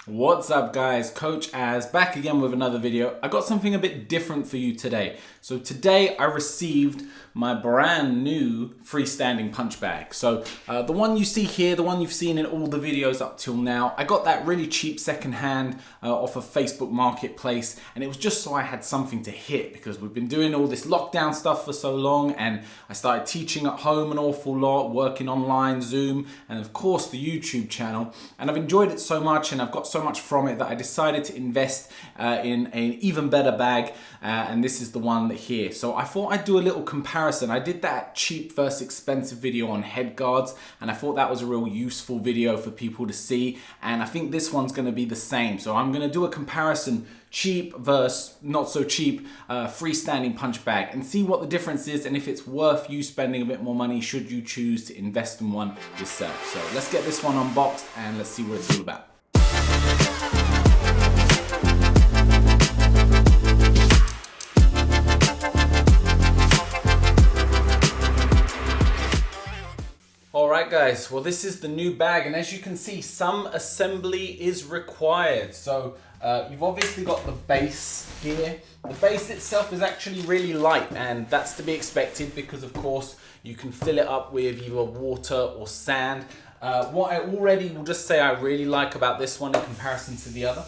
What's up guys, Coach Az back again with another video. I got something a bit different for you today. So today I received my brand new freestanding punch bag. So the one you see here, the one you've seen in all the videos up till now, I got that really cheap secondhand off of Facebook Marketplace, and it was just so I had something to hit because we've been doing all this lockdown stuff for so long, and I started teaching at home an awful lot, working online, Zoom, and of course the YouTube channel, and I've enjoyed it so much and I've got so much from it that I decided to invest in an even better bag, and this is the one here. So I thought I'd do a little comparison. I did that cheap versus expensive video on head guards, and I thought that was a real useful video for people to see, and I think this one's going to be the same. So I'm going to do a comparison, cheap versus not so cheap freestanding punch bag, and see what the difference is and if it's worth you spending a bit more money should you choose to invest in one yourself. So let's get this one unboxed and let's see what it's all about. Alright guys, well this is the new bag, and as you can see some assembly is required. So you've obviously got the base here. The base itself is actually really light, and that's to be expected because of course you can fill it up with either water or sand. What I already will just say I really like about this one in comparison to the other,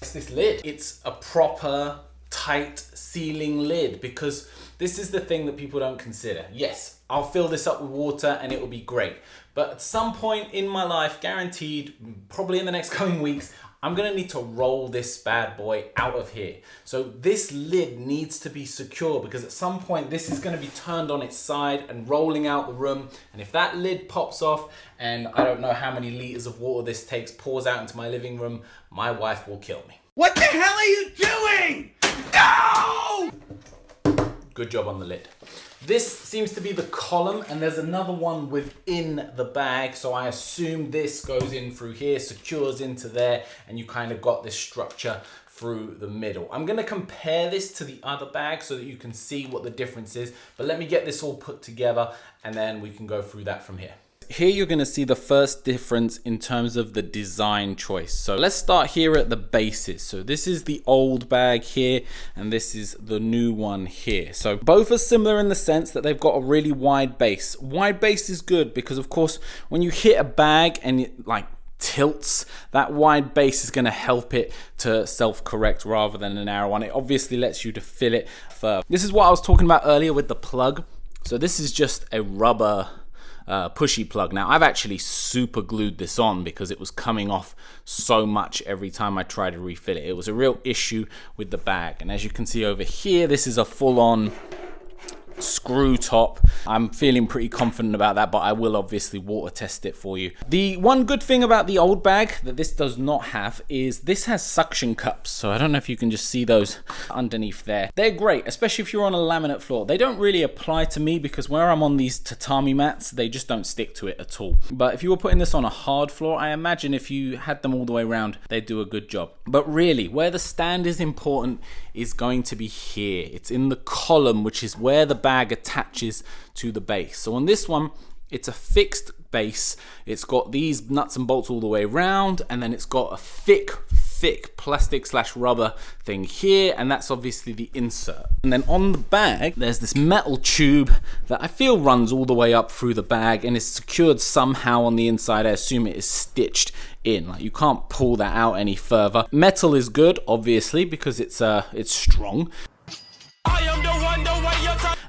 it's this lid. It's a proper tight sealing lid, because this is the thing that people don't consider. Yes, I'll fill this up with water and it will be great, but at some point in my life, guaranteed, probably in the next coming weeks, I'm gonna need to roll this bad boy out of here. So this lid needs to be secure, because at some point this is gonna be turned on its side and rolling out the room, and if that lid pops off and I don't know how many liters of water this takes pours out into my living room, my wife will kill me. What the hell are you doing? No! Good job on the lid. This seems to be the column, and there's another one within the bag, so I assume this goes in through here, secures into there, and you kind of got this structure through the middle. I'm going to compare this to the other bag so that you can see what the difference is, but let me get this all put together and then we can go through that from here. Here you're going to see the first difference in terms of the design choice. So let's start here at the bases. So this is the old bag here, and this is the new one here. So both are similar in the sense that they've got a really wide base. Wide base is good because of course when you hit a bag and it like tilts, that wide base is going to help it to self-correct rather than a narrow one. It obviously lets you to fill it further. This is what I was talking about earlier with the plug. So this is just a rubber pushy plug. Now I've actually super glued this on because it was coming off so much every time I tried to refill it. It was a real issue with the bag, and as you can see over here, this is a full-on screw top. I'm feeling pretty confident about that, but I will obviously water test it for you. The one good thing about the old bag that this does not have is this has suction cups. So I don't know if you can just see those underneath there. They're great, especially if you're on a laminate floor. They don't really apply to me because where I'm on these tatami mats, they just don't stick to it at all. But if you were putting this on a hard floor, I imagine if you had them all the way around, they'd do a good job. But really, where the stand is important is going to be here. It's in the column, which is where the bag attaches to the base. So on this one, it's a fixed base. It's got these nuts and bolts all the way around, and then it's got a thick plastic / rubber thing here, and that's obviously the insert. And then on the bag, there's this metal tube that I feel runs all the way up through the bag and is secured somehow on the inside. I assume it is stitched in, like you can't pull that out any further. Metal is good, obviously, because it's strong.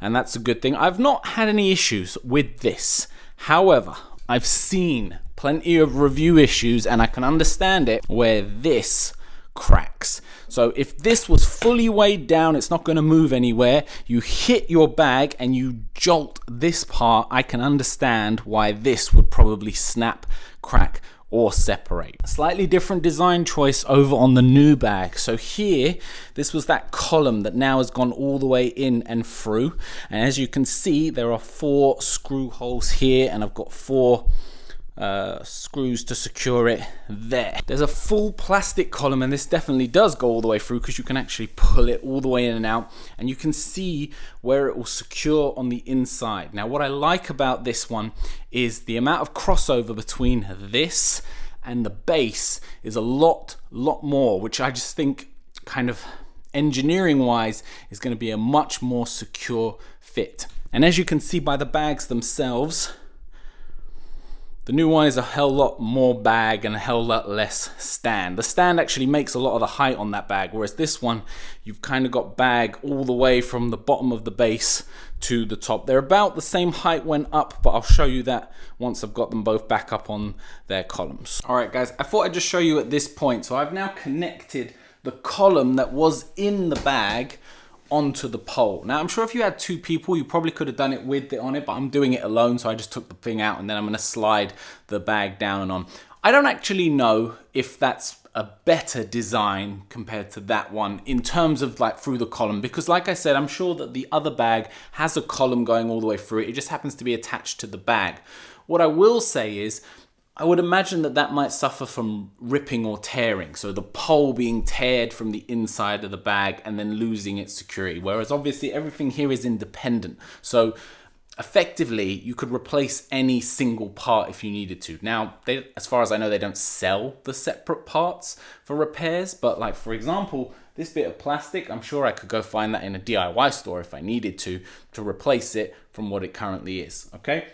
And that's a good thing. I've not had any issues with this. However, I've seen plenty of review issues, and I can understand it, where this cracks. So if this was fully weighed down, it's not going to move anywhere. You hit your bag and you jolt this part, I can understand why this would probably snap, crack, or separate. A slightly different design choice over on the new bag. So here, this was that column that now has gone all the way in and through. And as you can see, there are 4 screw holes here, and I've got 4 screws to secure it there. There's a full plastic column, and this definitely does go all the way through because you can actually pull it all the way in and out, and you can see where it will secure on the inside. Now what I like about this one is the amount of crossover between this and the base is a lot more, which I just think kind of engineering wise is going to be a much more secure fit. And as you can see by the bags themselves, the new one is a hell lot more bag and a hell lot less stand. The stand actually makes a lot of the height on that bag, whereas this one, you've kind of got bag all the way from the bottom of the base to the top. They're about the same height when up, but I'll show you that once I've got them both back up on their columns. All right, guys, I thought I'd just show you at this point. So I've now connected the column that was in the bag onto the pole. Now, I'm sure if you had two people, you probably could have done it with it on it, but I'm doing it alone, so I just took the thing out and then I'm going to slide the bag down and on. I don't actually know if that's a better design compared to that one in terms of like through the column, because like I said, I'm sure that the other bag has a column going all the way through it. It just happens to be attached to the bag. What I will say is, I would imagine that that might suffer from ripping or tearing. So the pole being teared from the inside of the bag and then losing its security. Whereas obviously everything here is independent. So effectively you could replace any single part if you needed to. Now, as far as I know, they don't sell the separate parts for repairs. But like, for example, this bit of plastic, I'm sure I could go find that in a DIY store if I needed to replace it from what it currently is, okay?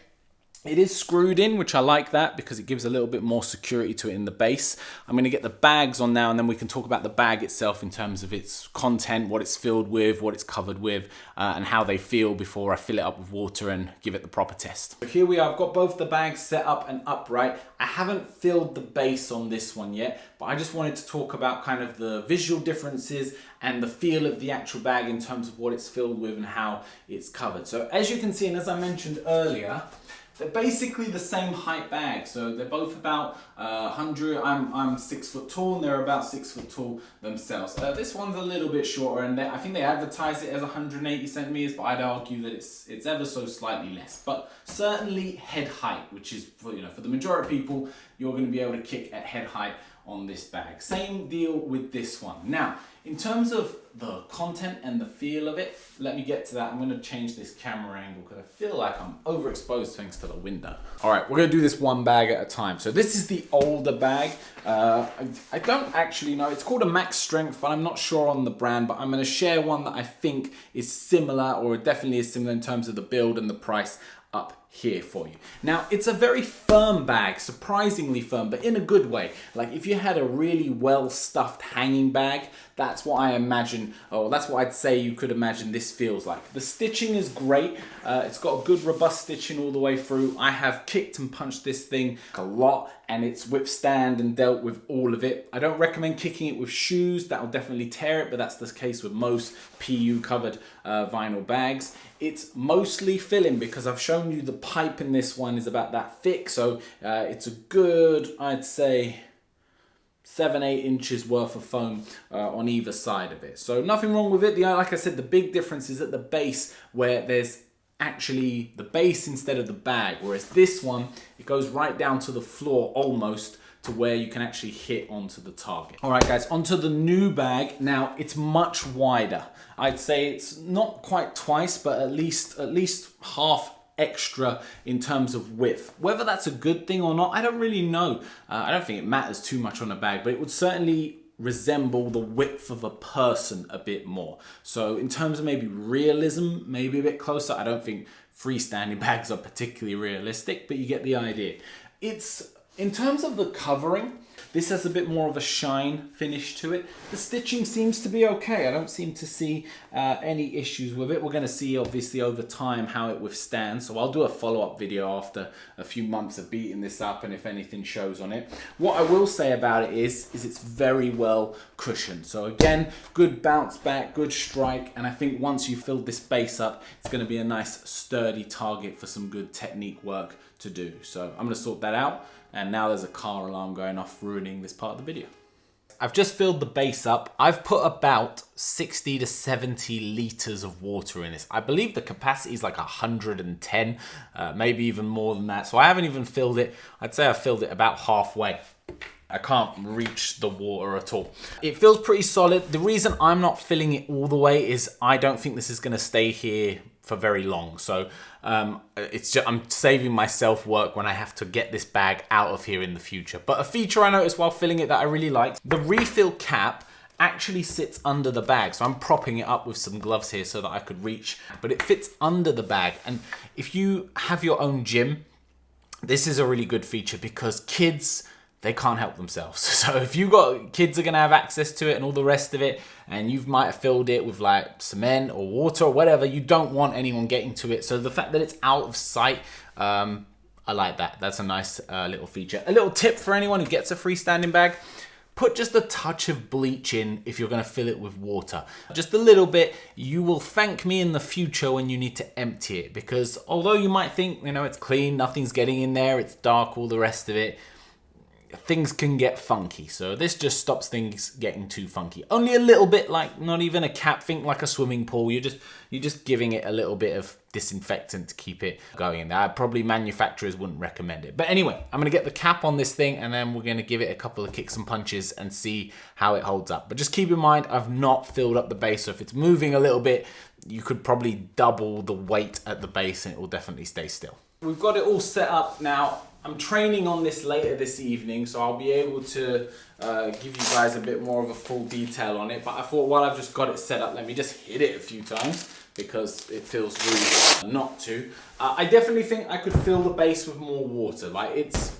It is screwed in, which I like that because it gives a little bit more security to it in the base. I'm going to get the bags on now and then we can talk about the bag itself in terms of its content, what it's filled with, what it's covered with, and how they feel before I fill it up with water and give it the proper test. So here we are, I've got both the bags set up and upright. I haven't filled the base on this one yet, but I just wanted to talk about kind of the visual differences and the feel of the actual bag in terms of what it's filled with and how it's covered. So as you can see, and as I mentioned earlier, they're basically the same height bag, so they're both about 100. I'm 6 foot tall, and they're about 6 foot tall themselves. This one's a little bit shorter, and I think they advertise it as 180 centimeters, but I'd argue that it's ever so slightly less. But certainly head height, which is for the majority of people, you're going to be able to kick at head height on this bag. Same deal with this one. Now, in terms of the content and the feel of it, let me get to that. I'm going to change this camera angle because I feel like I'm overexposed thanks to the window. All right, we're going to do this one bag at a time. So this is the older bag. I don't actually know. It's called a Max Strength, but I'm not sure on the brand, but I'm going to share one that I think is similar, or definitely is similar in terms of the build and the price, up here for you. Now, it's a very firm bag, surprisingly firm, but in a good way. Like if you had a really well stuffed hanging bag, that's what I imagine, or that's what I'd say you could imagine this feels like. The stitching is great. It's got a good robust stitching all the way through. I have kicked and punched this thing a lot, and it's withstand and dealt with all of it. I don't recommend kicking it with shoes. That'll definitely tear it, but that's the case with most PU covered vinyl bags. It's mostly filling because I've shown you the pipe in this one is about that thick. So it's a good, I'd say, 7-8 inches worth of foam on either side of it. So nothing wrong with it. Like I said, the big difference is at the base, where there's actually the base instead of the bag, whereas this one, it goes right down to the floor almost, to where you can actually hit onto the target. All right, guys, onto the new bag. Now, it's much wider. I'd say it's not quite twice, but at least half extra in terms of width. Whether that's a good thing or not, I don't really know. I don't think it matters too much on a bag, but it would certainly resemble the width of a person a bit more. So in terms of maybe realism, maybe a bit closer. I don't think freestanding bags are particularly realistic, but you get the idea. It's, in terms of the covering, this has a bit more of a shine finish to it. The stitching seems to be okay. I don't seem to see any issues with it. We're going to see, obviously, over time how it withstands. So I'll do a follow-up video after a few months of beating this up, and if anything shows on it. What I will say about it is it's very well cushioned. So again, good bounce back, good strike, and I think once you fill this base up, it's going to be a nice sturdy target for some good technique work to do. So I'm going to sort that out. And now there's a car alarm going off, ruining this part of the video. I've just filled the base up. I've put about 60 to 70 liters of water in this. I believe the capacity is like 110, maybe even more than that. So I haven't even filled it. I'd say I filled it about halfway. I can't reach the water at all. It feels pretty solid. The reason I'm not filling it all the way is I don't think this is going to stay here for very long. So it's just, I'm saving myself work when I have to get this bag out of here in the future. But a feature I noticed while filling it that I really liked, the refill cap actually sits under the bag. So I'm propping it up with some gloves here so that I could reach, but it fits under the bag. And if you have your own gym, this is a really good feature because kids, they can't help themselves. So if you got kids are gonna have access to it and all the rest of it, and you might have filled it with like cement or water or whatever, you don't want anyone getting to it. So the fact that it's out of sight, I like that. That's a nice little feature. A little tip for anyone who gets a freestanding bag: put just a touch of bleach in if you're gonna fill it with water. Just a little bit. You will thank me in the future when you need to empty it, because although you might think, you know, it's clean, nothing's getting in there, it's dark, all the rest of it, things can get funky. So this just stops things getting too funky. Only a little bit, like not even a cap, think like a swimming pool. You're just giving it a little bit of disinfectant to keep it going in there. Probably manufacturers wouldn't recommend it. But anyway, I'm gonna get the cap on this thing and then we're gonna give it a couple of kicks and punches and see how it holds up. But just keep in mind, I've not filled up the base, so if it's moving a little bit, you could probably double the weight at the base and it will definitely stay still. We've got it all set up now. I'm training on this later this evening, so I'll be able to give you guys a bit more of a full detail on it. But I thought while I've just got it set up, let me just hit it a few times because it feels rude not to. I definitely think I could fill the base with more water. Like, it's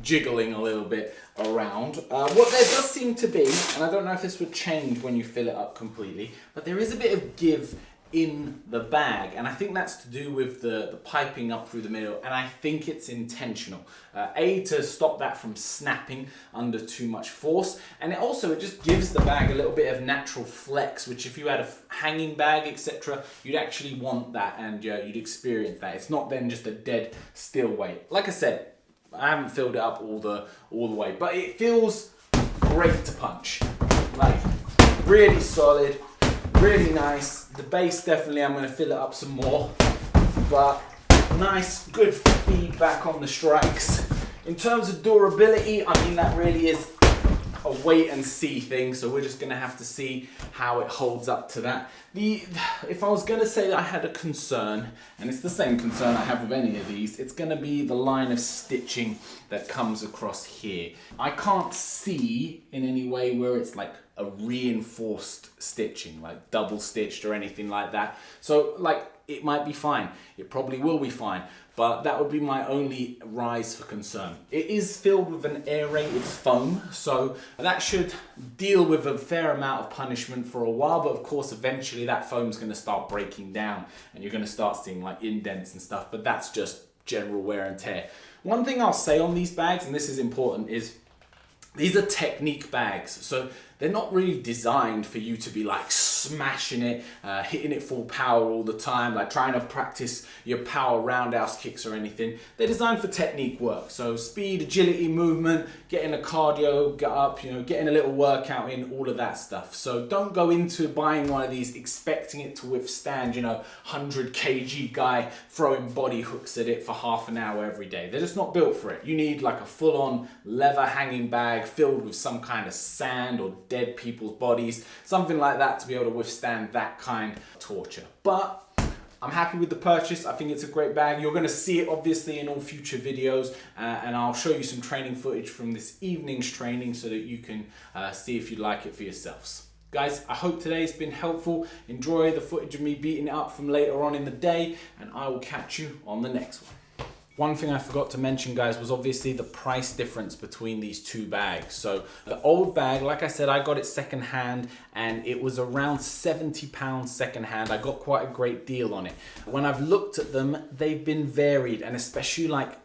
jiggling a little bit around. What there does seem to be, and I don't know if this would change when you fill it up completely, but there is a bit of give in the bag, and I think that's to do with the piping up through the middle, and I think it's intentional. To stop that from snapping under too much force, and it just gives the bag a little bit of natural flex, which if you had a hanging bag, etc., you'd actually want that, and you'd experience that. It's not then just a dead still weight. Like I said, I haven't filled it up all the way, but it feels great to punch. Like, really solid, really nice. The base, definitely I'm going to fill it up some more, but nice, good feedback on the strikes. In terms of durability, I mean, that really is a wait and see thing, so we're just going to have to see how it holds up to that. If I was going to say that I had a concern, and it's the same concern I have with any of these, it's going to be the line of stitching that comes across here. I can't see in any way where it's like a reinforced stitching, like double stitched or anything like that. So like, it might be fine. It probably will be fine, but that would be my only rise for concern. It is filled with an aerated foam, so that should deal with a fair amount of punishment for a while, but of course eventually that foam is going to start breaking down and you're going to start seeing like indents and stuff, but that's just general wear and tear. One thing I'll say on these bags, and this is important, is these are technique bags, so they're not really designed for you to be like smashing it, hitting it full power all the time, like trying to practice your power roundhouse kicks or anything. They're designed for technique work, so speed, agility, movement, getting a cardio get up, getting a little workout in, all of that stuff. So don't go into buying one of these expecting it to withstand, 100 kg guy throwing body hooks at it for half an hour every day. They're just not built for it. You need like a full-on leather hanging bag filled with some kind of sand or dead people's bodies, something like that, to be able to withstand that kind of torture. But I'm happy with the purchase. I think it's a great bag. You're going to see it obviously in all future videos, and I'll show you some training footage from this evening's training so that you can see if you like it for yourselves. Guys, I hope today's been helpful. Enjoy the footage of me beating it up from later on in the day, and I will catch you on the next one. One thing I forgot to mention, guys, was obviously the price difference between these two bags. So the old bag, like I said, I got it second hand and it was around £70 second hand. I got quite a great deal on it. When I've looked at them, they've been varied, and especially like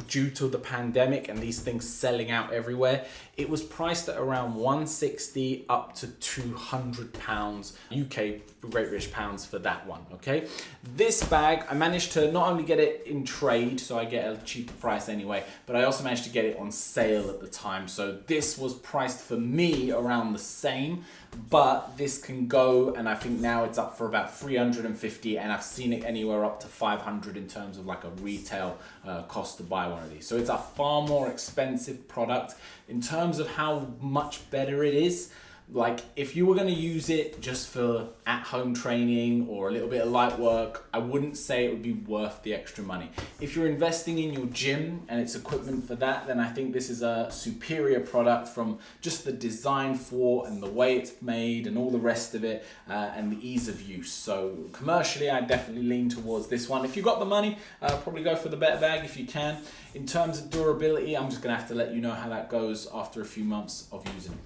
due to the pandemic and these things selling out everywhere, it was priced at around £160 up to £200 UK Great British pounds for that one. Okay, this bag I managed to not only get it in trade, so I get a cheaper price anyway, but I also managed to get it on sale at the time. So this was priced for me around the same, but this can go, and I think now it's up for about 350, and I've seen it anywhere up to 500 in terms of like a retail cost to buy one of these. So it's a far more expensive product. In terms of how much better it is, Like, if you were going to use it just for at-home training or a little bit of light work, I wouldn't say it would be worth the extra money. If you're investing in your gym and it's equipment for that, then I think this is a superior product from just the design for and the way it's made and all the rest of it, and the ease of use. So commercially, I definitely lean towards this one. If you've got the money, probably go for the better bag if you can. In terms of durability, I'm just going to have to let you know how that goes after a few months of using it.